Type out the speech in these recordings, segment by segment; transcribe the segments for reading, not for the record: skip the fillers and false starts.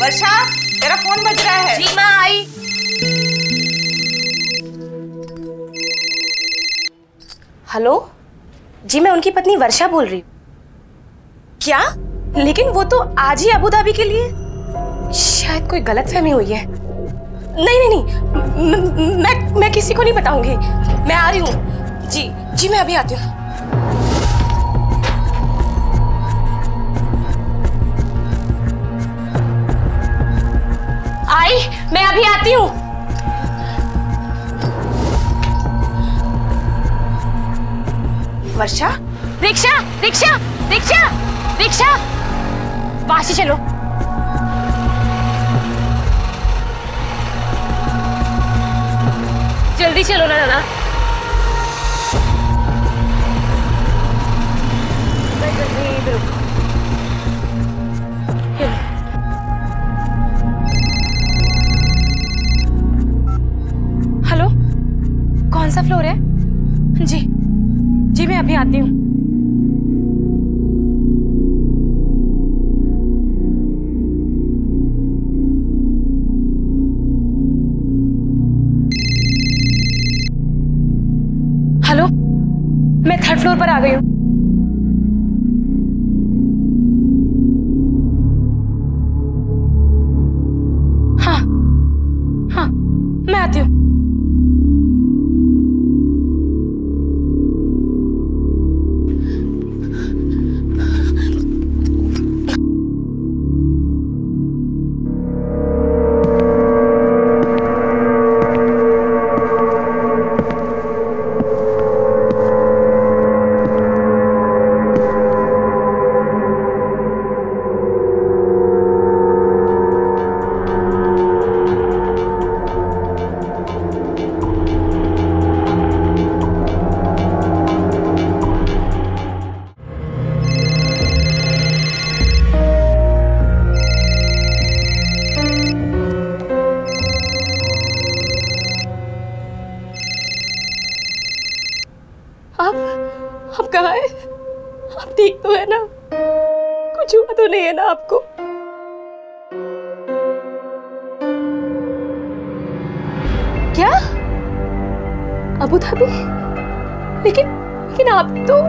वर्षा, तेरा फोन बज रहा है। जी माँ आई। हेलो जी, मैं उनकी पत्नी वर्षा बोल रही हूँ। क्या? लेकिन वो तो आज ही अबू धाबी के लिए। शायद कोई गलतफहमी हुई है। नहीं नहीं नहीं, मैं किसी को नहीं बताऊंगी। मैं आ रही हूँ। जी जी, मैं अभी आती हूँ। आई, मैं अभी आती हूँ। वर्षा, रिक्शा रिक्शा रिक्शा रिक्शा, वहां से चलो। जल्दी चलो ना नाना। हेलो, कौन सा फ्लोर है? जी जी, मैं अभी आती हूँ। हेलो, मैं 3rd फ्लोर पर आ गई हूँ। हाँ हाँ, मैं आती हूँ। आप कहाँ है? आप ठीक तो है ना? कुछ हुआ तो नहीं है ना आपको? क्या? Abu Dhabi? लेकिन आप तो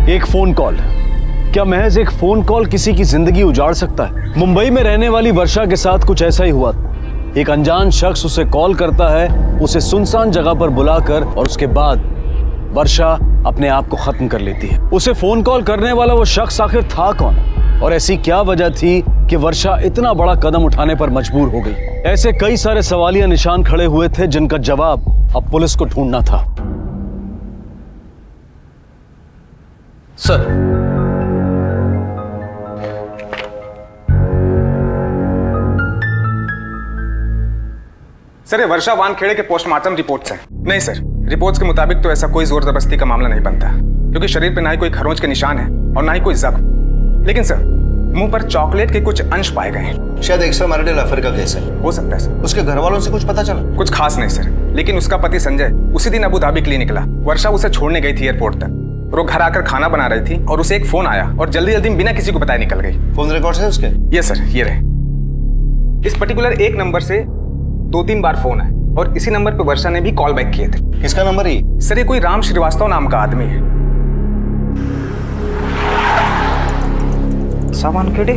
एक फोन कॉल, क्या महज एक फोन कॉल किसी की जिंदगी उजाड़ सकता है? मुंबई में रहने वाली वर्षा के साथ कुछ ऐसा ही हुआ। एक अनजान शख्स उसे कॉल करता है, उसे सुनसान जगह पर बुलाकर, और उसके बाद वर्षा अपने आप को खत्म कर लेती है। उसे फोन कॉल करने वाला वो शख्स आखिर था कौन, और ऐसी क्या वजह थी कि वर्षा इतना बड़ा कदम उठाने पर मजबूर हो गई? ऐसे कई सारे सवालिया निशान खड़े हुए थे जिनका जवाब अब पुलिस को ढूंढना था। सर, सर ये वर्षा वानखेड़े के पोस्टमार्टम रिपोर्ट्स हैं। नहीं सर, रिपोर्ट्स के मुताबिक तो ऐसा कोई जोर जबरदस्ती का मामला नहीं बनता, क्योंकि शरीर पे ना ही कोई खरोंच के निशान है और ना ही कोई जख्म। लेकिन सर मुंह पर चॉकलेट के कुछ अंश पाए गए हैं। शायद एक्स्ट्रा मैरिटल अफेयर का केस है। हो सकता है सर। उसके घर वालों से कुछ पता चला? कुछ खास नहीं सर, लेकिन उसका पति संजय उसी दिन अबू धाबी के लिए निकला। वर्षा उसे छोड़ने गई थी एयरपोर्ट तक, और वो घर आकर खाना बना रही थी और उसे एक फोन आया और जल्दी जल्दी बिना किसी को बताए निकल गई। फोन रिकॉर्ड्स है उसके? ये सर, ये रहे। इस पर्टिकुलर एक नंबर से 2-3 बार फोन है, और इसी नंबर पर वर्षा ने भी कॉल बैक किए थे। किसका नंबर है? सर ये कोई राम श्रीवास्तव नाम का आदमी है। सामान केड़े?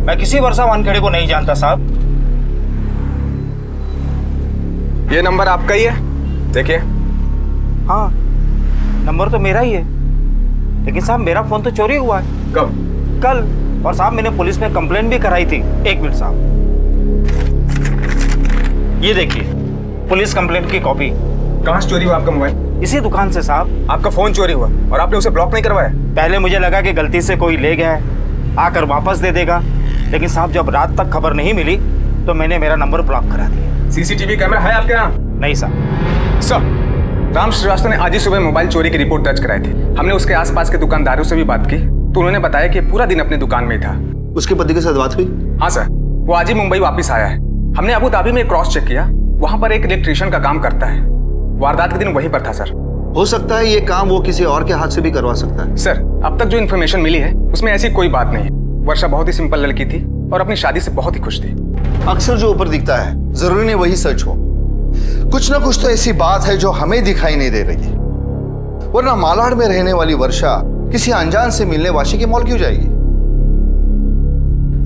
मैं किसी वर्षा वानखेड़े को नहीं जानता साहब। ये नंबर आपका ही है? देखिए। हाँ, नंबर तो मेरा ही है, लेकिन साहब मेरा फोन तो चोरी हुआ है। कब? कल। और साहब मैंने पुलिस में कंप्लेंट भी कराई थी। एक मिनट साहब, ये देखिए पुलिस कंप्लेंट की कॉपी। कहाँ से चोरी हुआ आपका मोबाइल? इसी दुकान से साहब। आपका फोन चोरी हुआ और आपने उसे ब्लॉक नहीं करवाया? पहले मुझे लगा कि गलती से कोई ले गया है, आकर वापस दे देगा, लेकिन साहब जब रात तक खबर नहीं मिली तो मैंने मेरा नंबर ब्लॉक करा दिया। सीसीटीवी कैमरा है आपके यहाँ? नहीं साहब। सर, राम श्रीवास्तव ने आज ही सुबह मोबाइल चोरी की रिपोर्ट दर्ज कराई थी। हमने उसके आसपास के दुकानदारों से भी बात की तो उन्होंने बताया कि पूरा दिन अपनी दुकान में ही था। उसके पति के साथ बात हुई? हाँ सर, वो आज ही मुंबई वापस आया है। हमने अबू धाबी में क्रॉस चेक किया, वहां पर एक इलेक्ट्रिशियन का काम करता है। वारदात के दिन वहीं पर था सर। हो सकता है ये काम वो किसी और के हाथ से भी करवा सकता है। सर, अब तक जो इन्फॉर्मेशन मिली है उसमें ऐसी कोई बात नहीं है। वर्षा बहुत ही सिंपल लड़की थी और अपनी शादी से बहुत ही खुश थी। अक्सर जो ऊपर दिखता है जरूरी नहीं वही सच हो। कुछ ना कुछ तो ऐसी बात है जो हमें दिखाई नहीं दे रही, वरना मालाड में रहने वाली वर्षा किसी अनजान से मिलने वाशी के मॉल क्यों जाएगी?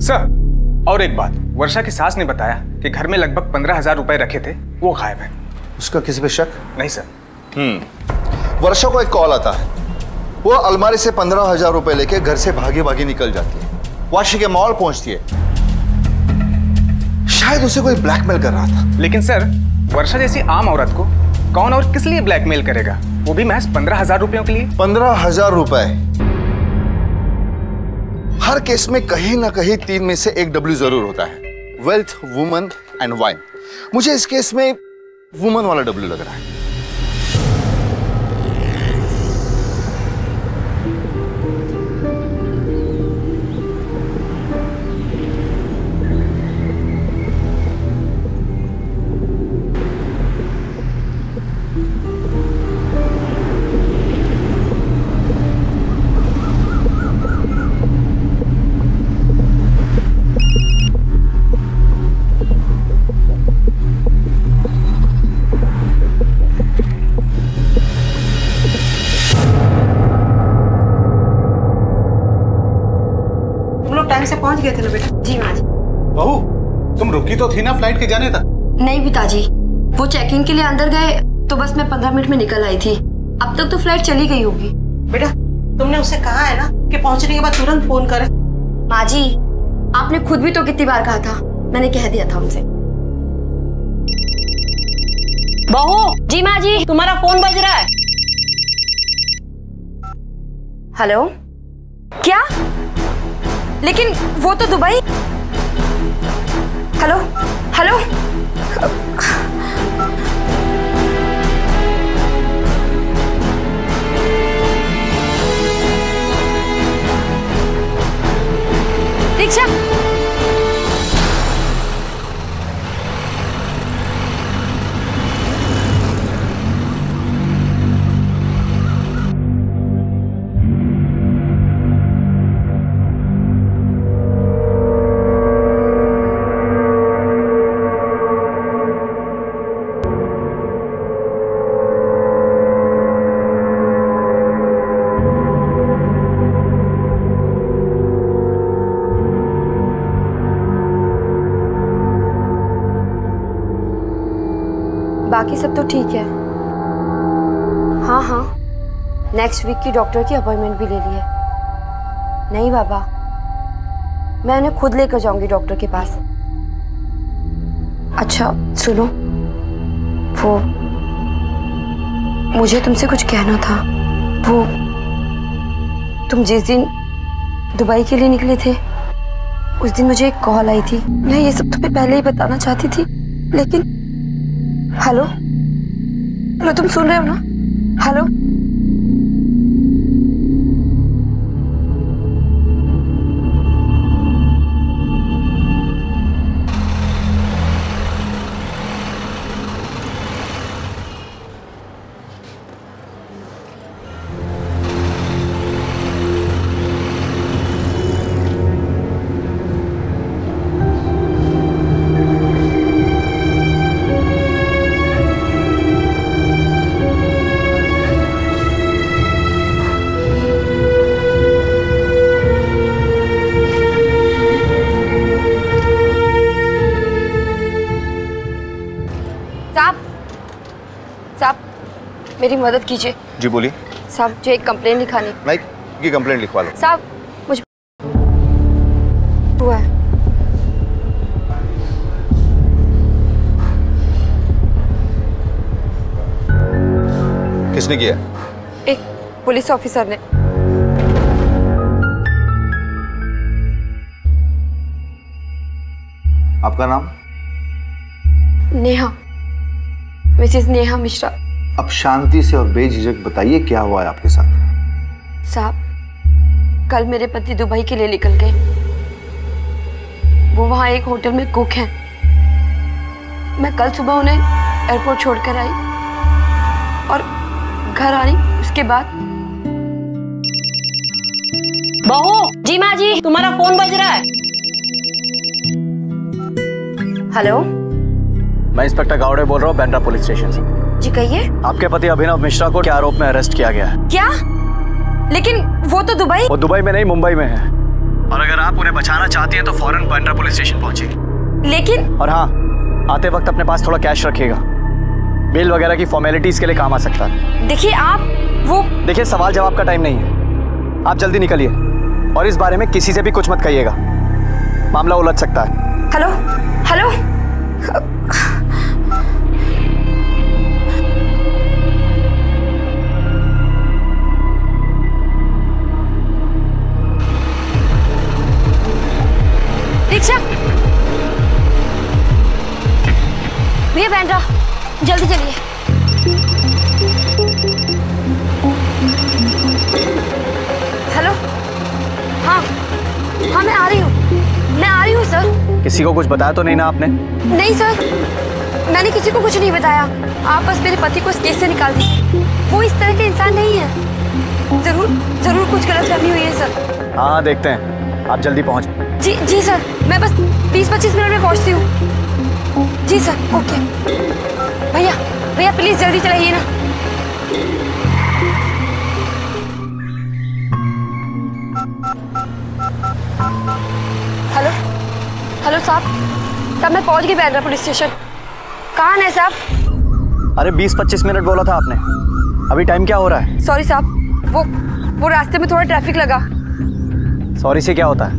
सर, और एक बात, वर्षा की सास ने बताया कि घर में लगभग 15,000 रुपए रखे थे, वो गायब है। उसका किसी पे शक? नहीं सर। वर्षा को एक कॉल आता है, वो अलमारी से 15,000 रुपए लेके घर से भागी भागी निकल जाती है, वाशी के मॉल पहुंचती है। शायद उसे कोई ब्लैकमेल कर रहा था। लेकिन सर, वर्षा जैसी आम औरत को कौन और किस लिए ब्लैकमेल करेगा, वो भी महज 15,000 रुपयों के लिए? 15,000 रुपए। हर केस में कहीं ना कहीं 3 में से एक डब्ल्यू जरूर होता है, वेल्थ, वुमन एंड वाइन। मुझे इस केस में वुमन वाला डब्ल्यू लग रहा है। टाइम से पहुंच गए थे ना बेटा? जी माँ जी। बहू, तुम रुकी तो थी ना फ्लाइट के जाने तक? नहीं पिताजी, वो चेक इन के लिए अंदर गए तो बस मैं 15 मिनट में निकल आई थी। अब तक तो फ्लाइट चली गई होगी। बेटा, तुमने उसे कहा है ना कि पहुंचने के बाद तुरंत फोन करे। माँ जी, आपने खुद भी तो कितनी बार कहा था, मैंने कह दिया था उनसे। बहू। जी माँ जी। तुम्हारा फोन बज रहा है। हेलो? क्या? लेकिन वो तो दुबई। Hello hello. रिक्शा। बाकी सब तो ठीक है। हाँ हाँ, नेक्स्ट वीक की डॉक्टर की अपॉइंटमेंट भी ले ली है। नहीं बाबा, मैं उन्हें खुद लेकर जाऊंगी डॉक्टर के पास। अच्छा सुनो, वो मुझे तुमसे कुछ कहना था। वो तुम जिस दिन दुबई के लिए निकले थे उस दिन मुझे एक कॉल आई थी। मैं ये सब तुम्हें पहले ही बताना चाहती थी, लेकिन हेलो हेलो, तुम सुन रहे हो ना? हेलो। मेरी मदद कीजिए। जी बोलिए। साहब मुझे एक कंप्लेन लिखानी। माइक की कंप्लेंट लिखवा लो। साहब मुझे हुआ है। किसने किया? एक पुलिस ऑफिसर ने। आपका नाम? नेहा, मिसेस नेहा मिश्रा। अब शांति से और बेझिझक बताइए क्या हुआ है आपके साथ। साहब कल मेरे पति दुबई के लिए निकल गए। वो वहाँ एक होटल में कुक हैं। मैं कल सुबह उन्हें एयरपोर्ट छोड़कर आई और घर आई। उसके बाद बहू। जी माँ जी, तुम्हारा फोन बज रहा है। हेलो, मैं इंस्पेक्टर गावड़े बोल रहा हूँ, बांद्रा पुलिस स्टेशन से। जी कहिए। आपके पति अभिनव मिश्रा को क्या आरोप में अरेस्ट किया गया है? क्या? लेकिन वो तो दुबई। वो दुबई में नहीं, मुंबई में है। और अगर आप उन्हें बचाना चाहती हैं तो फौरन बांद्रा पुलिस स्टेशन पहुंचिए। लेकिन और हाँ, आते वक्त अपने पास थोड़ा कैश रखिएगा। बिल वगैरह की फॉर्मेलिटीज के लिए काम आ सकता है। देखिए आप देखिए, सवाल जवाब का टाइम नहीं है, आप जल्दी निकलिए। और इस बारे में किसी से भी कुछ मत कहिएगा, मामला उलझ सकता है। Hello hello. रिक्शा भैया, बांद्रा जल्दी चलिए। हेलो। हाँ हाँ मैं आ रही हूँ सर। किसी को कुछ बताया तो नहीं ना आपने? नहीं सर, मैंने किसी को कुछ नहीं बताया। आप बस मेरे पति को इस केस से निकाल दीजिए। वो इस तरह के इंसान नहीं है। जरूर कुछ गलतफहमी हुई है सर। हाँ देखते हैं, आप जल्दी पहुँच। जी सर, मैं बस 20-25 मिनट में पहुँचती हूँ। जी सर, ओके। भैया प्लीज जल्दी चलाइए ना। हेलो साहब मैं पहुंच गई बांद्रा पुलिस स्टेशन। कहाँ है साहब? अरे 20-25 मिनट बोला था आपने, अभी टाइम क्या हो रहा है? सॉरी साहब, वो रास्ते में थोड़ा ट्रैफिक लगा। सॉरी से क्या होता है,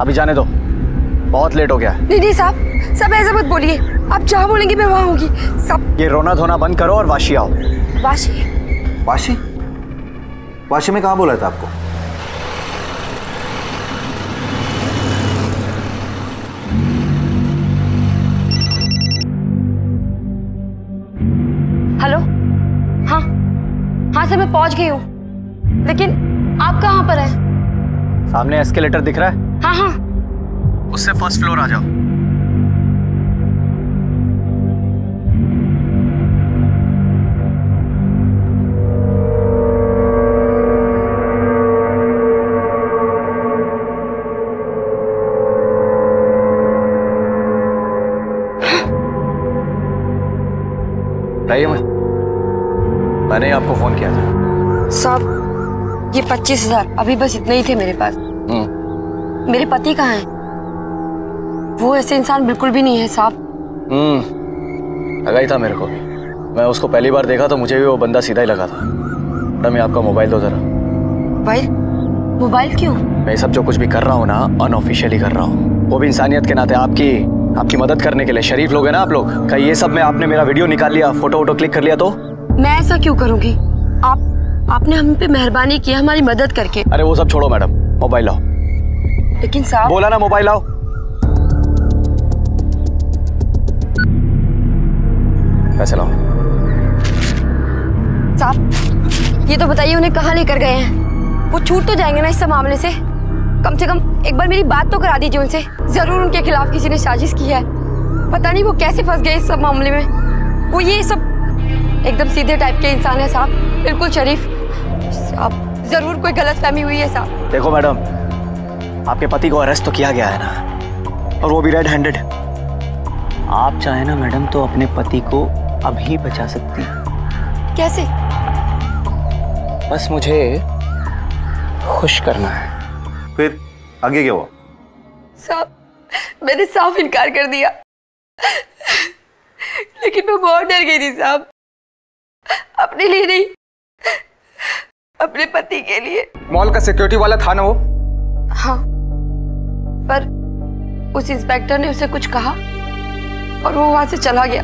अभी जाने दो, बहुत लेट हो गया है। नहीं साहब ऐसा मत बोलिए। आप जहाँ बोलेंगे मैं वहाँ होंगी सब। ये रोना धोना बंद करो और वाशी आओ। वाशी में कहाँ बोला था आपको? हेलो। हाँ सर, मैं पहुंच गई हूँ, लेकिन आप कहाँ पर हैं? सामने एस्केलेटर दिख रहा है? हाँ उससे फर्स्ट फ्लोर आ जाओ। मैंने आपको फोन किया था साहब। ये 25,000 अभी बस इतने ही थे मेरे पास। मेरे पति कहाँ हैं? वो ऐसे इंसान बिल्कुल भी नहीं है साहब। लगा ही था मेरे को भी। मैं उसको पहली बार देखा तो मुझे भी वो बंदा सीधा ही लगा था। मैडम ये आपका मोबाइल दो जरा। मोबाइल क्यों? मैं सब जो कुछ भी कर रहा हूँ ना अनऑफिशियली कर रहा हूँ, वो भी इंसानियत के नाते आपकी मदद करने के लिए। शरीफ लोग हैं ना आप लोग। कहीं ये सब में आपने मेरा वीडियो निकाल लिया, फोटो क्लिक कर लिया तो? मैं ऐसा क्यों करूंगी? आपने हम पे मेहरबानी की हमारी मदद करके। अरे वो सब छोड़ो मैडम, मोबाइल लाओ। लेकिन साहब, बोला ना मोबाइल लाओ। पैसे लाओ। साहब ये तो बताइए उन्हें कहाँ लेकर गए हैं? वो छूट तो जाएंगे ना इस सब मामले से? कम से कम एक बार मेरी बात तो करा दीजिए उनसे। जरूर उनके खिलाफ किसी ने साजिश की है। पता नहीं वो कैसे फंस गए इस सब मामले में। वो ये सब एकदम सीधे टाइप के इंसान है साहब, बिल्कुल शरीफ। साहब जरूर कोई गलतफहमी हुई है साहब। देखो मैडम, आपके पति को अरेस्ट तो किया गया है ना, और वो भी रेड हैंडेड। आप चाहे ना मैडम तो अपने पति को अभी बचा सकती। कैसे? बस मुझे खुश करना है। फिर आगे क्या हुआ? साहब मैंने साफ इनकार कर दिया, लेकिन मैं बहुत डर गई थी साहब। अपने लिए नहीं, अपने पति के लिए। मॉल का सिक्योरिटी वाला था ना वो? हाँ, पर उस इंस्पेक्टर ने उसे कुछ कहा और वो वहां से चला गया।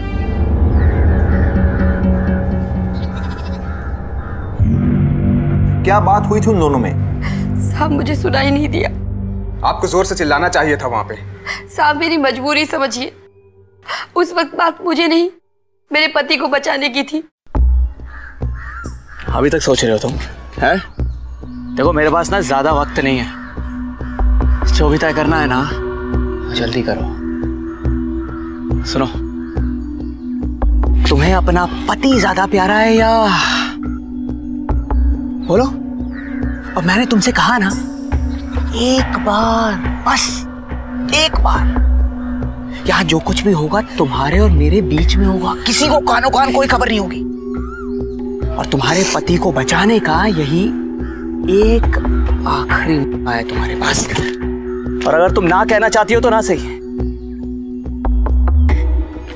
क्या बात हुई थी उन दोनों में? साहब मुझे सुनाई नहीं दिया। आपको जोर से चिल्लाना चाहिए था वहां पे। साहब मेरी मजबूरी समझिए, उस वक्त बात मुझे नहीं, मेरे पति को बचाने की थी। अभी तक सोच रहे हो तुम? हैं? देखो मेरे पास ना ज्यादा वक्त नहीं है, जो भी तय करना है ना जल्दी करो। सुनो, तुम्हें अपना पति ज्यादा प्यारा है या बोलो? और मैंने तुमसे कहा ना, एक बार, बस एक बार, यहां जो कुछ भी होगा तुम्हारे और मेरे बीच में होगा, किसी को कानो कान कोई खबर नहीं होगी। और तुम्हारे पति को बचाने का यही एक आखिरी मौका है तुम्हारे पास। और अगर तुम ना कहना चाहती हो तो ना सही।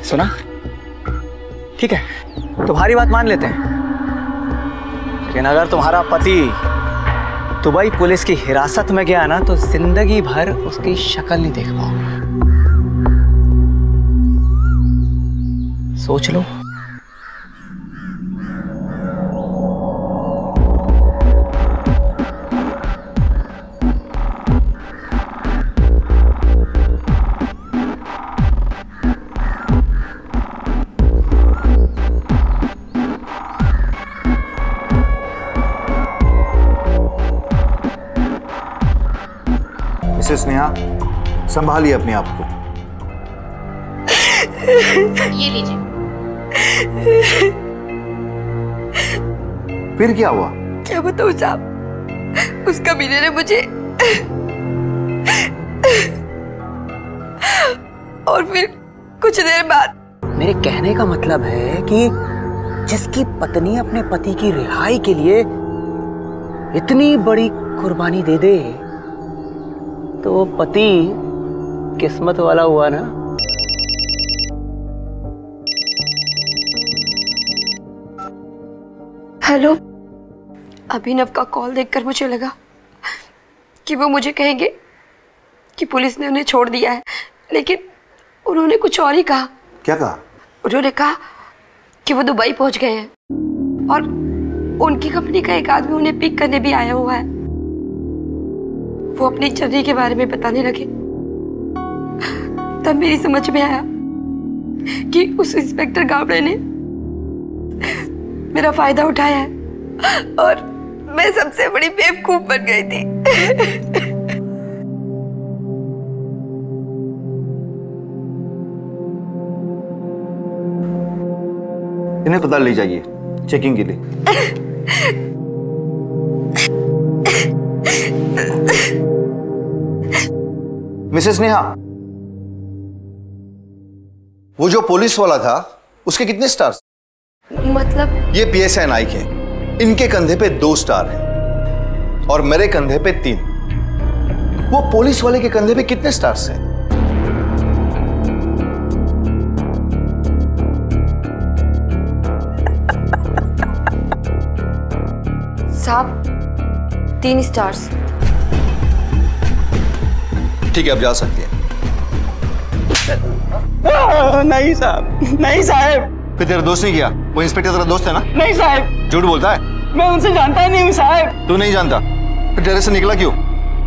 सुना? ठीक है, तुम्हारी बात मान लेते हैं, लेकिन अगर तुम्हारा पति दुबई पुलिस की हिरासत में गया ना तो जिंदगी भर उसकी शक्ल नहीं देख पाओगे। सोच लो। मिसेस नेहा, संभालिए अपने आप को। ये लीजिए। फिर क्या हुआ? क्या बताऊं साहब, उस कमीने ने मुझे और फिर कुछ देर बाद। मेरे कहने का मतलब है कि जिसकी पत्नी अपने पति की रिहाई के लिए इतनी बड़ी कुर्बानी दे दे तो वो पति किस्मत वाला हुआ ना। हेलो, अभिनव का कॉल देखकर मुझे लगा कि वो मुझे कहेंगे कि पुलिस ने उन्हें छोड़ दिया है, लेकिन उन्होंने कुछ और ही कहा। क्या कहा? उन्होंने कहा कि वो दुबई पहुंच गए हैं और उनकी कंपनी का एक आदमी उन्हें पिक करने भी आया हुआ है। वो अपनी जर्नी के बारे में बताने लगे। तब मेरी समझ में आया कि उस इंस्पेक्टर गावड़े ने मेरा फायदा उठाया है और मैं सबसे बड़ी बेवकूफ बन गई थी। इन्हें पता ले जाइए चेकिंग के लिए। मिसेस नेहा, वो जो पुलिस वाला था उसके कितने स्टार्स? मतलब? ये PSI नाइक है, इनके कंधे पे 2 स्टार हैं और मेरे कंधे पे 3। वो पुलिस वाले के कंधे पे कितने स्टार्स हैं? साहब 3 स्टार्स। ठीक है, अब जा सकती है। नहीं साहब, नहीं साहब। फिर तेरा दोस्त नहीं किया? वो इंस्पेक्टर तेरा दोस्त है ना? नहीं साहब। झूठ बोलता है? मैं उनसे जानता ही नहीं हूँ साहब। तू नहीं जानता? फिर तेरे से निकला क्यों?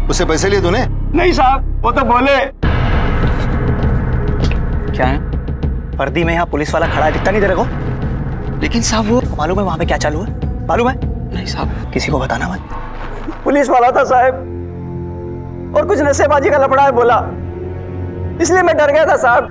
उससे पैसे लिए तूने? नहीं साहब, वो तो बोले। क्या है? वर्दी में यहाँ पुलिस वाला खड़ा है, दिखता नहीं तेरे को? लेकिन साहब वो मालूम है वहां पे क्या चालू है? मालूम है? नहीं साहब, किसी को बताना मत। पुलिस वाला था साहब और कुछ नशेबाजी का लफड़ा है बोला, इसलिए मैं डर गया था साहब।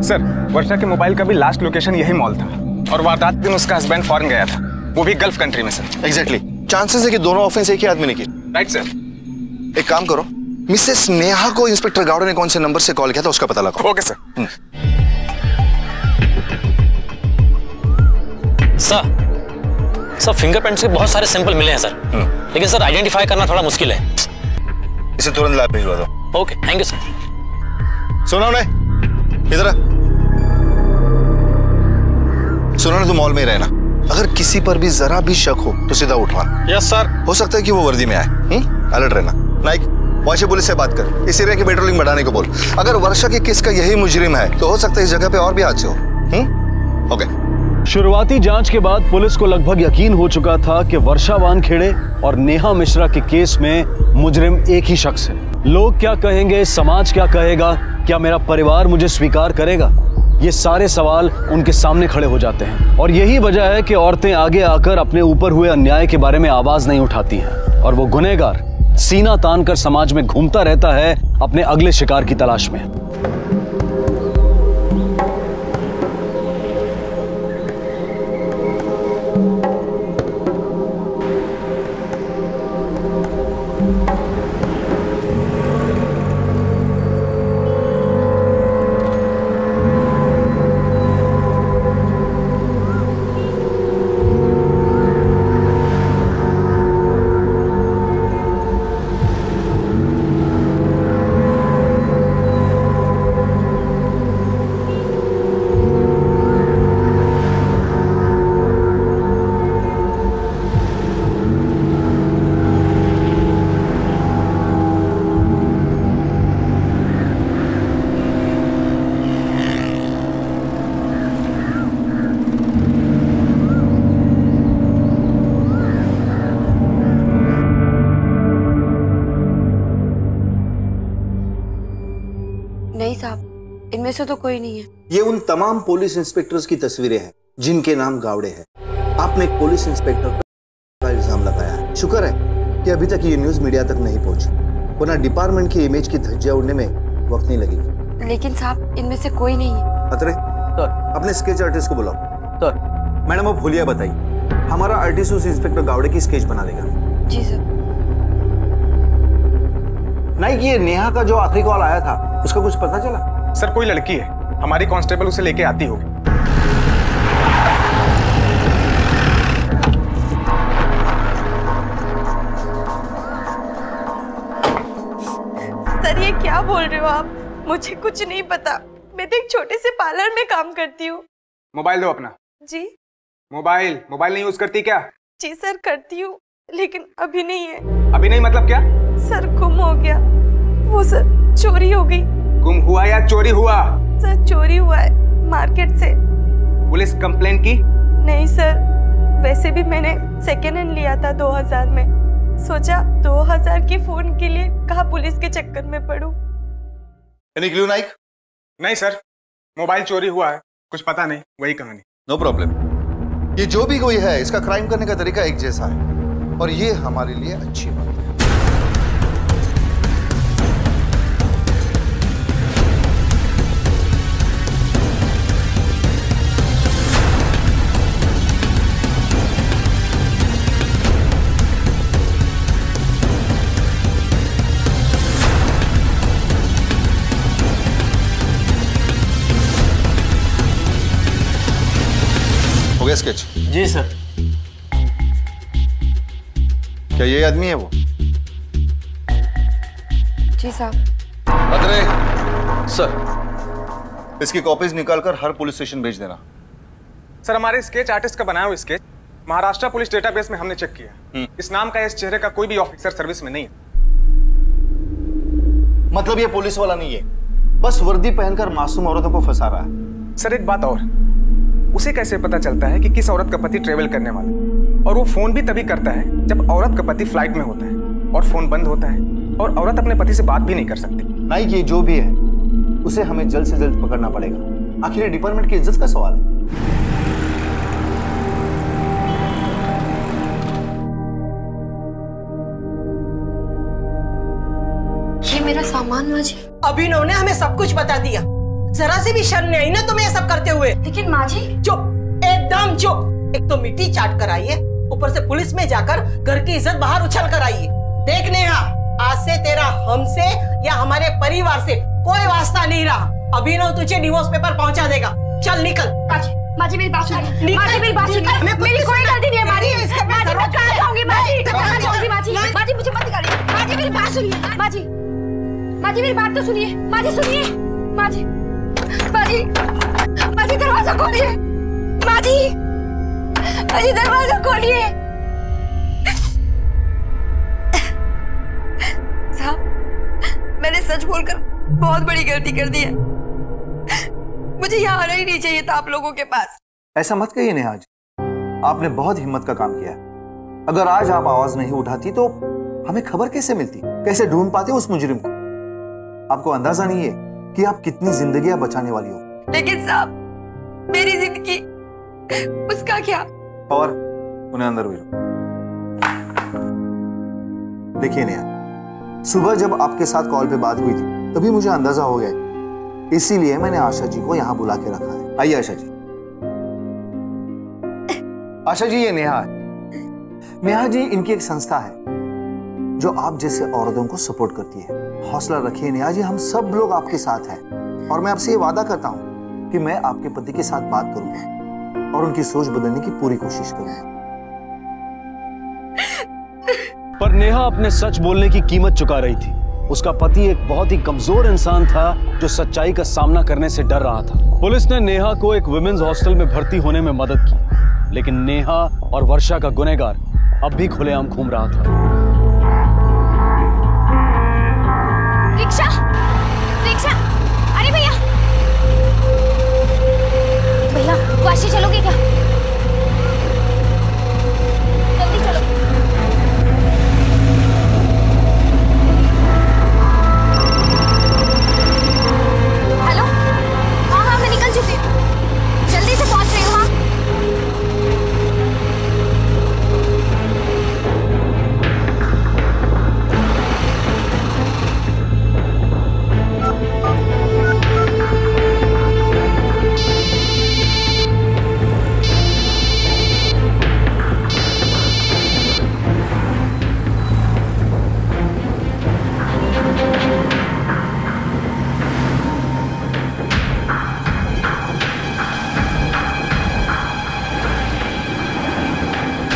सर, वर्षा के मोबाइल का भी लास्ट लोकेशन यही मॉल था और वारदात दिन उसका हस्बैंड फॉरेन गया था, वो भी गल्फ कंट्री में सर। एग्जैक्टली। चांसेस है कि दोनों ऑफेंस एक ही आदमी ने की। Right sir. एक काम करो, मिसेस नेहा को इंस्पेक्टर गावड़े ने कौन से नंबर से कॉल किया था उसका पता लगाओ। Okay sir. सर फिंगरप्रिंट्स के बहुत सारे सैंपल मिले हैं सर, लेकिन सर आइडेंटिफाई करना थोड़ा मुश्किल है। इसे तुरंत लैब भिजवा दो। Okay, thank you sir. सुनो ने, इधर आ। सुनो ने, तुम मॉल में ही रहना। अगर किसी पर भी जरा भी शक हो तो सीधा उठवाना। Yes sir. हो सकता है कि वो वर्दी में आए। अलर्ट रहना। नाइक, वाशी पुलिस से बात कर, इस एरिया की पेट्रोलिंग बढ़ाने को बोल। अगर वर्षा के केस का यही मुजरिम है तो हो सकता है इस जगह पे और भी हादसे हो। ओके। शुरुआती जांच के बाद पुलिस को लगभग यकीन हो चुका था कि वर्षा वानखेड़े और नेहा मिश्रा के केस में मुजरिम एक ही शख्स है। लोग क्या कहेंगे, समाज क्या कहेगा, क्या मेरा परिवार मुझे स्वीकार करेगा, ये सारे सवाल उनके सामने खड़े हो जाते हैं। और यही वजह है कि औरतें आगे आकर अपने ऊपर हुए अन्याय के बारे में आवाज नहीं उठाती हैं और वो गुनहगार सीना तान कर समाज में घूमता रहता है अपने अगले शिकार की तलाश में। नहीं साहब, इनमें से तो कोई नहीं है। ये उन तमाम पुलिस इंस्पेक्टर्स की तस्वीरें हैं जिनके नाम गावड़े हैं। आपने एक पुलिस इंस्पेक्टर का इल्जाम लगाया है। शुक्र है कि अभी तक ये न्यूज मीडिया तक नहीं पहुंची, वरना डिपार्टमेंट की इमेज की धज्जियां उड़ने में वक्त नहीं लगेगी। लेकिन साहब, इनमें से कोई नहीं है। अतरे सर। अपने स्केच आर्टिस्ट को बुलाओ। सर। मैडम, अब भूलिया बताइए, हमारा आर्टिस्ट उस इंस्पेक्टर गावड़े की स्केच बना देगा। जी सर। नहीं, ये नेहा का जो आखिरी कॉल आया था उसका कुछ पता चला? सर, कोई लड़की है, हमारी कांस्टेबल उसे लेके आती होगी। सर, ये क्या बोल रहे हो आप? मुझे कुछ नहीं पता। मैं तो एक छोटे से पार्लर में काम करती हूँ। मोबाइल दो अपना। जी। मोबाइल नहीं यूज करती क्या? जी सर, करती हूँ, लेकिन अभी नहीं है। अभी नहीं मतलब क्या? सर, गुम हो गया वो। सर, चोरी हो गई। गुम हुआ या चोरी हुआ? सर, चोरी हुआ है, मार्केट से। पुलिस कंप्लेंट की? नहीं सर, वैसे भी मैंने सेकेंड हैंड लिया था 2000 में। सोचा 2000 के फोन के लिए कहाँ पुलिस के चक्कर में पड़ूं। Any clue Naik? नहीं सर, मोबाइल चोरी हुआ है, कुछ पता नहीं, वही कहानी। No problem. ये जो भी कोई है, इसका क्राइम करने का तरीका एक जैसा है और ये हमारे लिए अच्छी बात है। हो गया स्केच? जी सर। क्या ये आदमी है वो? जी साहब। अतरे सर। इसकी कॉपीज निकालकर हर पुलिस स्टेशन भेज देना। सर, हमारे स्केच आर्टिस्ट का बनाया हुआ स्केच महाराष्ट्र पुलिस डेटाबेस में हमने चेक किया। इस नाम का, इस चेहरे का कोई भी ऑफिसर सर्विस में नहीं है। मतलब ये पुलिस वाला नहीं है, बस वर्दी पहनकर मासूम औरतों को फंसा रहा है। सर, एक बात और, उसे कैसे पता चलता है कि किस औरत का पति ट्रेवल करने वाला है? और वो फोन भी तभी करता है जब औरत का पति फ्लाइट में होता है और फोन बंद होता है और औरत अपने पति से बात भी नहीं कर सकती। नहीं, ये जो भी है उसे हमें जल्द से जल्द पकड़ना पड़ेगा। आखिर डिपार्टमेंट की इज्जत का सवाल है। ये मेरा सामान माँ जी। अभिनव ने हमें सब कुछ बता दिया। जरा से भी शर्म नहीं आई ना तुम्हें ये सब करते हुए? लेकिन माँ जी। चुप, एकदम चुप। एक तो मिट्टी चाट कर आई है, ऊपर से पुलिस में जाकर घर की इज्जत बाहर उछल कर आई है। देख नेहा, आज से तेरा हमसे या हमारे परिवार से कोई वास्ता नहीं रहा। अभिनव तुझे डिवोर्स पेपर पहुंचा देगा। चल निकल। माँ जी, मेरी बात सुनिए। माँ जी, मेरी बात सुनिए। मेरी कोई गलती नहीं है माँ जी। माँ जी, मैं कहाँ जाऊंगी माँ जी? कहाँ जाऊंगी माँ जी? माँ जी, मुझे मत निकालिए। माँ जी मेरी बात सुनिए, माँ जी, माँ जी मेरी बात तो सुनिए, माँ जी सुनिए, माँ जी, माँ जी, माँ जी दरवाजा खोलिए, माँ जी, माँ जी दरवाजा खोलिए। साहब, मैंने सच बोलकर बहुत बड़ी गलती कर दी है। मुझे यहाँ आना ही नहीं चाहिए था आप लोगों के पास। ऐसा मत कहिए नेहा जी, आपने बहुत हिम्मत का काम किया। अगर आज आप आवाज नहीं उठाती तो हमें खबर कैसे मिलती, कैसे ढूंढ पाते उस मुजरिम को? आपको अंदाजा नहीं है कि आप कितनी जिंदगियां बचाने वाली हो। लेकिन साहब मेरी जिंदगी, उसका क्या? और उन्हें अंदर भेजो। देखिए नेहा, सुबह जब आपके साथ कॉल पे बात हुई थी तभी मुझे अंदाजा हो गया, इसीलिए मैंने आशा जी को यहाँ बुला के रखा है। आइए आशा जी। आशा जी ये नेहा है। नेहा जी इनकी एक संस्था है जो आप जैसे औरतों को सपोर्ट करती है। हौसला रखिए नेहा जी, हम सब लोग आपके साथ हैं और मैं आपसे ये वादा करता हूं कि मैं आपके पति के साथ बात करूंगा और उनकी सोच बदलने की पूरी कोशिश करूंगा। पर नेहा अपने सच बोलने की कीमत चुका रही थी। उसका पति एक बहुत ही कमजोर इंसान था जो सच्चाई का सामना करने से डर रहा था। पुलिस ने नेहा को एक वुमेन्स हॉस्टल में भर्ती होने में मदद की, लेकिन नेहा और वर्षा का गुनहगार अब भी खुलेआम घूम रहा था। रिक्शा, रिक्शा, अरे भैया, भैया वाशी चलोगे क्या? जल्दी चलो। हेलो, हाँ मैं निकल चुकी हूँ, जल्दी से पहुंच रही हूँ। हाँ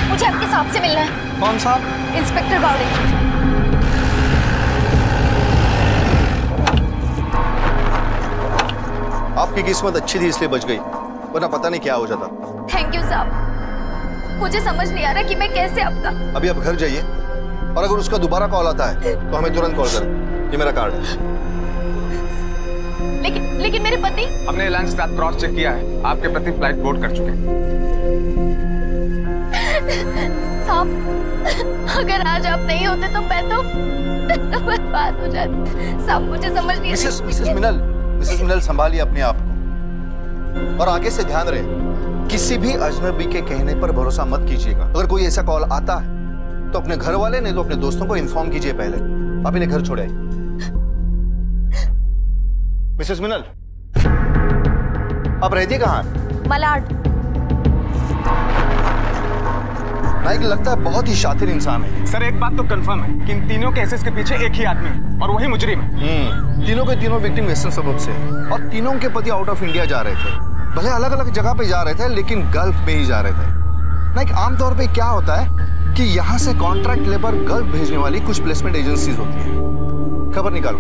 मुझे आपके साहब से मिलना है। कौन साहब? इंस्पेक्टर गावड़े। आपकी किस्मत अच्छी थी इसलिए बच गई, वरना पता नहीं क्या हो जाता। थैंक यू साहब, मुझे समझ नहीं आ रहा कि मैं कैसे आपका। अभी आप घर जाइए और अगर उसका दोबारा कॉल आता है तो हमें तुरंत कॉल करें। ये मेरा कार्ड है। लेकिन मेरे पति। हमने लंच के साथ क्रॉस चेक किया है, आपके पति फ्लाइट बोर्ड कर चुके हैं। साहब अगर आज आप नहीं होते तो मैं तो बर्बाद हो जाती। साहब मुझे समझ नहीं। मिसेस मिनल संभालिए अपने आप को और आगे से ध्यान रहे, किसी भी अजनबी के कहने पर भरोसा मत कीजिएगा। अगर कोई ऐसा कॉल आता है तो अपने घर वाले नहीं तो अपने दोस्तों को इन्फॉर्म कीजिए पहले। आप इन्हें घर छोड़े। मिसेस मिनल, आप रहती कहाँ? मलाड। नाइक लगता है बहुत ही शातिर इंसान है। सर एक बात तो कंफर्म है कि इन तीनों केसेस के पीछे एक ही आदमी है और वही मुजरिम है। तीनों के तीनों विक्टिम वेस्टर्न सबब से और तीनों के पति आउट ऑफ इंडिया जा रहे थे। भले अलग अलग जगह पे जा रहे थे लेकिन गल्फ में ही जा रहे थे। नाइक आमतौर पे क्या होता है कि यहाँ से कॉन्ट्रैक्ट लेबर गल्फ भेजने वाली कुछ प्लेसमेंट एजेंसीज होती है। खबर निकालो,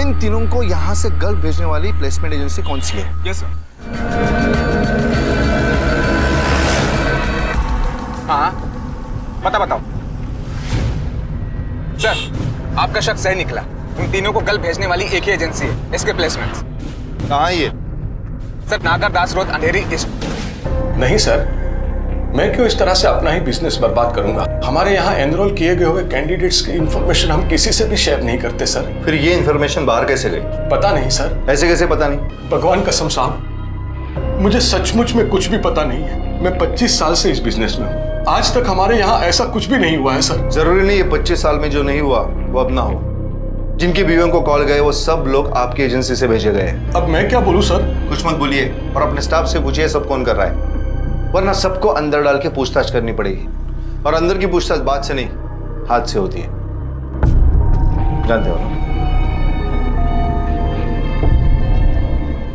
इन तीनों को यहाँ से गल्फ भेजने वाली प्लेसमेंट एजेंसी कौन सी है? Yes sir. हाँ पता बताओ। सर आपका शक सही निकला, इन तीनों को गल्फ भेजने वाली एक ही एजेंसी है, इसके प्लेसमेंट्स। कहाँ ये? सर नागर दास रोड अंधेरी ईस्ट। नहीं सर, मैं क्यों इस तरह से अपना ही बिजनेस बर्बाद करूंगा? हमारे यहाँ एनरोल किए गए हुए कैंडिडेट्स की इंफॉर्मेशन हम किसी से भी शेयर नहीं करते सर। फिर ये इंफॉर्मेशन बाहर कैसे गई? पता नहीं सर। ऐसे कैसे पता नहीं? भगवान कसम साहब, मुझे सचमुच में कुछ भी पता नहीं है। मैं 25 साल से इस बिजनेस में हूँ, आज तक हमारे यहाँ ऐसा कुछ भी नहीं हुआ है सर। जरूरी नहीं है 25 साल में जो नहीं हुआ वो अब ना हो। जिनकी बीवियों को कॉल गए वो सब लोग आपकी एजेंसी से भेजे गए। अब मैं क्या बोलूं सर? कुछ मत बोलिए और अपने स्टाफ से पूछिए सब कौन कर रहा है, वरना सबको अंदर डाल के पूछताछ करनी पड़ेगी। और अंदर की पूछताछ बात से नहीं हाथ से होती है, जानते हो।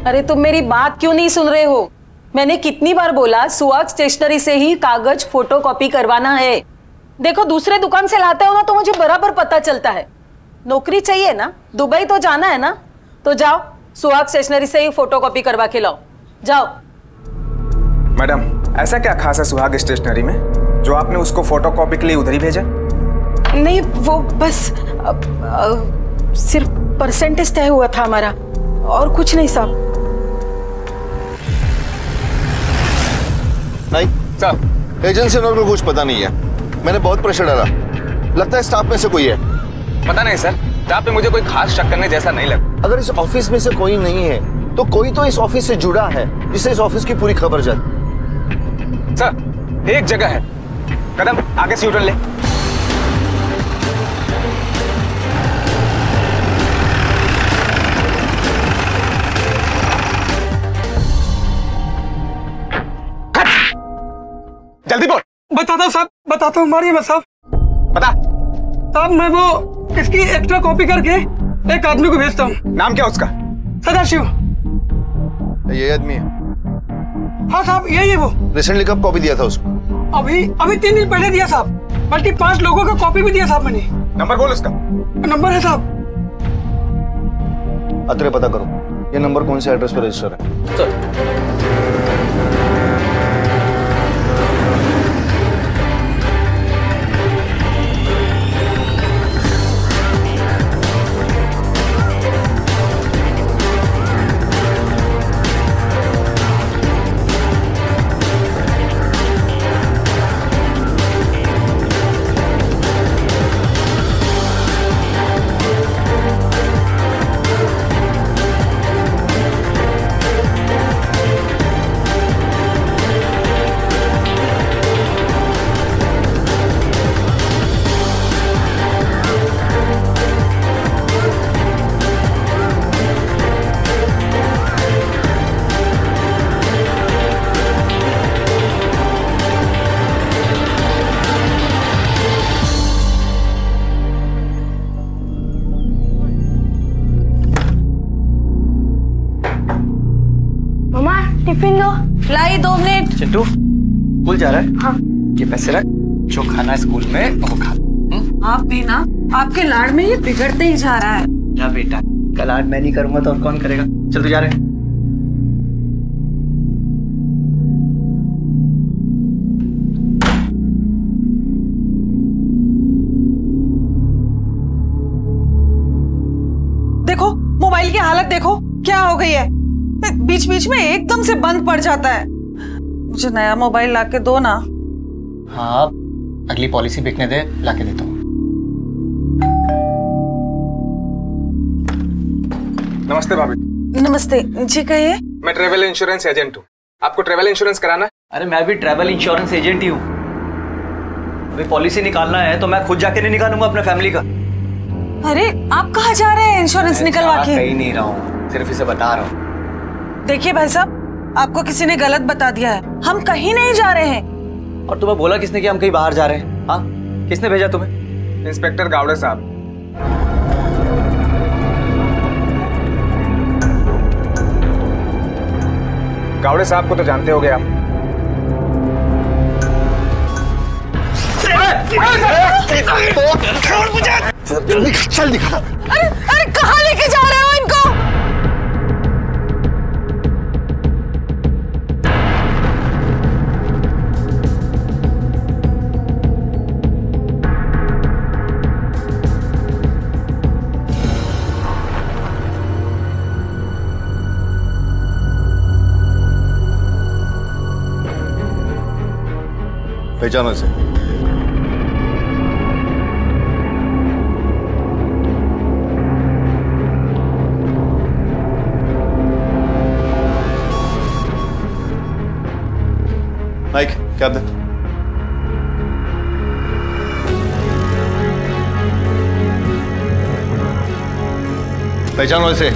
अरे तुम मेरी बात क्यों नहीं सुन रहे हो? मैंने कितनी बार बोला सुहाग स्टेशनरी से ही कागज फोटोकॉपी करवाना है। देखो दूसरे दुकान से लाते हो ना तो मुझे बराबर पता चलता है। नौकरी चाहिए ना, दुबई तो जाना है ना, तो जाओ सुहाग स्टेशनरी से ही फोटोकॉपी करवा के लाओ, जाओ। मैडम, ऐसा क्या खास है सुहाग स्टेशनरी में जो आपने उसको फोटोकॉपी के लिए उधर ही भेजा? नहीं, वो बस सिर्फ परसेंटेज तय हुआ था हमारा, और कुछ नहीं साहब। नहीं सर, एजेंसी ओनर को कुछ पता नहीं है। मैंने बहुत प्रेशर डाला, लगता है स्टाफ में से कोई है। पता नहीं सर, स्टाफ पे मुझे कोई खास शक करने जैसा नहीं लगा। अगर इस ऑफिस में से कोई नहीं है तो कोई तो इस ऑफिस से जुड़ा है जिससे इस ऑफिस की पूरी खबर जाती। सर, एक जगह है, कदम आगे से यूटर्न ले। जल्दी बोल। बताता हूँ साहब, बताता हूँ, मारिए मत साहब। बता। साहब मैं वो इसकी एक्स्ट्रा कॉपी करके एक आदमी को भेजता हूँ। नाम क्या उसका? सदाशिव। ये आदमी है? हाँ साहब, यही है वो। रिसेंटली कब कॉपी दिया था उसको? अभी 3 दिन पहले दिया साहब, बल्कि 5 लोगों का कॉपी भी दिया साहब मैंने। नंबर बोल उसका। नंबर है साहब। अतरे पता करो ये नंबर कौन से एड्रेस पर रजिस्टर है। सर, टिफिन लो। लाई 2 मिनट। चिंटू स्कूल जा रहा है? हाँ। ये पैसे रख, जो खाना है स्कूल में वो खा। आप भी ना, आपके लाड़ में ये बिगड़ते ही जा रहा है। जा बेटा, कल लाड मैं नहीं करूंगा तो और कौन करेगा। चल तू जा रहे। देखो मोबाइल की हालत देखो क्या हो गई है, बीच बीच में एकदम से बंद पड़ जाता है। मुझे नया मोबाइल लाके दो ना। हाँ, अगली पॉलिसी बिकने दे, लाके देता हूँ। नमस्ते भाभी। नमस्ते जी, कहिए। मैं ट्रेवल इंश्योरेंस एजेंट हूँ। आपको ट्रेवल इंश्योरेंस कराना है? अरे मैं भी ट्रैवल इंश्योरेंस एजेंट ही हूँ। अभी पॉलिसी निकालना है तो मैं खुद जाके नहीं निकालूंगा अपने फैमिली का। अरे आप कहाँ जा रहे हैं इंश्योरेंस निकलवा के? कहीं नहीं रहा हूँ, सिर्फ इसे बता रहा हूँ। देखिए भाई साहब, आपको किसी ने गलत बता दिया है, हम कहीं नहीं जा रहे हैं। और तुम्हें बोला किसने कि हम कहीं बाहर जा रहे हैं? हाँ, किसने भेजा तुम्हें? इंस्पेक्टर गावड़े साहब। गावड़े साहब को तो जानते होगे आप। चल दिखा। अरे कहाँ लेके जा रहे हो इनको? पहचानो इसे। माइक, कैब दे। पहचानो इसे।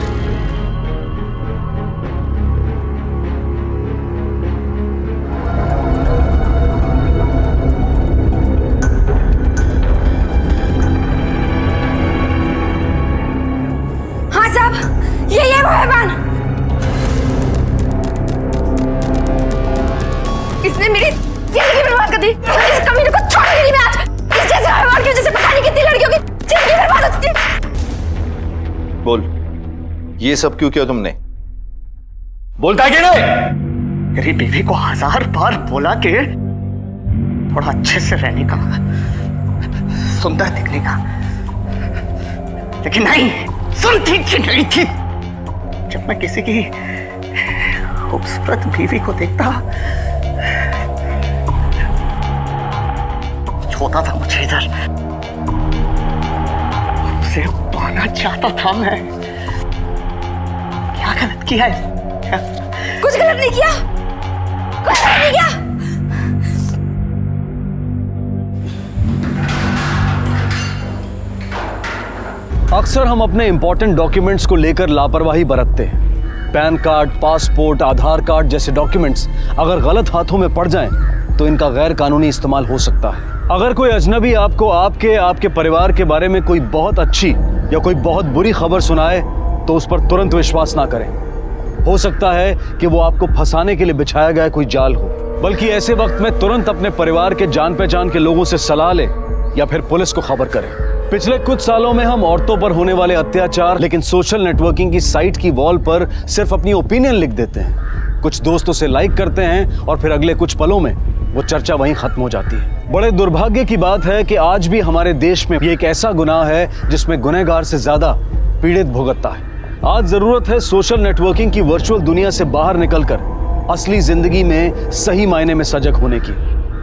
हाँ साहब, ये वो है वैन। इसने मेरी जिंदगी बर्बाद कर दी। इस कमीने को छोड़ूंगी नहीं मैं आज। जिस हमारे की वजह से पता नहीं कितनी लड़कियों की जिंदगी बर्बाद हो चुकी है। बोल, ये सब क्यों किया तुमने? बोलता क्यों नहीं? मेरी बीवी को 1000 बार बोला कि थोड़ा अच्छे से रहने का, सुंदर दिखने का, लेकिन नहीं, सुनती कि नहीं थी। जब मैं किसी की खूबसूरत बीवी को देखता, छोटा था मुझे इधर, उसे पाना चाहता था मैं। क्या गलत किया है? कुछ गलत नहीं किया, कुछ गलत नहीं किया। अक्सर हम अपने इंपॉर्टेंट डॉक्यूमेंट्स को लेकर लापरवाही बरतते हैं। पैन कार्ड, पासपोर्ट, आधार कार्ड जैसे डॉक्यूमेंट्स अगर गलत हाथों में पड़ जाएं, तो इनका गैर कानूनी इस्तेमाल हो सकता है। अगर कोई अजनबी आपको आपके परिवार के बारे में कोई बहुत अच्छी या कोई बहुत बुरी खबर सुनाए, तो उस पर तुरंत विश्वास ना करें। हो सकता है कि वो आपको फंसाने के लिए बिछाया गया कोई जाल हो। बल्कि ऐसे वक्त में तुरंत अपने परिवार के जान पहचान के लोगों से सलाह लें या फिर पुलिस को खबर करें। पिछले कुछ सालों में हम औरतों पर होने वाले अत्याचार लेकिन सोशल नेटवर्किंग की साइट की वॉल पर सिर्फ अपनी ओपिनियन लिख देते हैं, कुछ दोस्तों से लाइक करते हैं और फिर अगले कुछ पलों में वो चर्चा वहीं खत्म हो जाती है। बड़े दुर्भाग्य की बात है कि आज भी हमारे देश में ये एक ऐसा गुनाह है जिसमें गुनहगार से ज्यादा पीड़ित भुगतता है। आज जरूरत है सोशल नेटवर्किंग की वर्चुअल दुनिया से बाहर निकलकर असली जिंदगी में सही मायने में सजग होने की,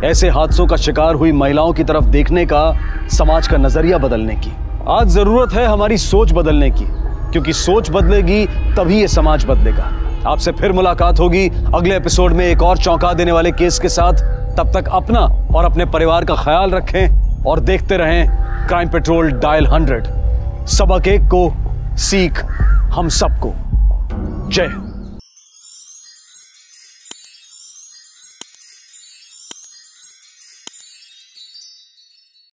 ऐसे हादसों का शिकार हुई महिलाओं की तरफ देखने का, समाज का नजरिया बदलने की। आज जरूरत है हमारी सोच बदलने की, क्योंकि सोच बदलेगी तभी ये समाज बदलेगा। आपसे फिर मुलाकात होगी अगले एपिसोड में एक और चौंका देने वाले केस के साथ। तब तक अपना और अपने परिवार का ख्याल रखें और देखते रहें क्राइम पेट्रोल डायल 100। सबक एक को, सीख हम सबको। जय।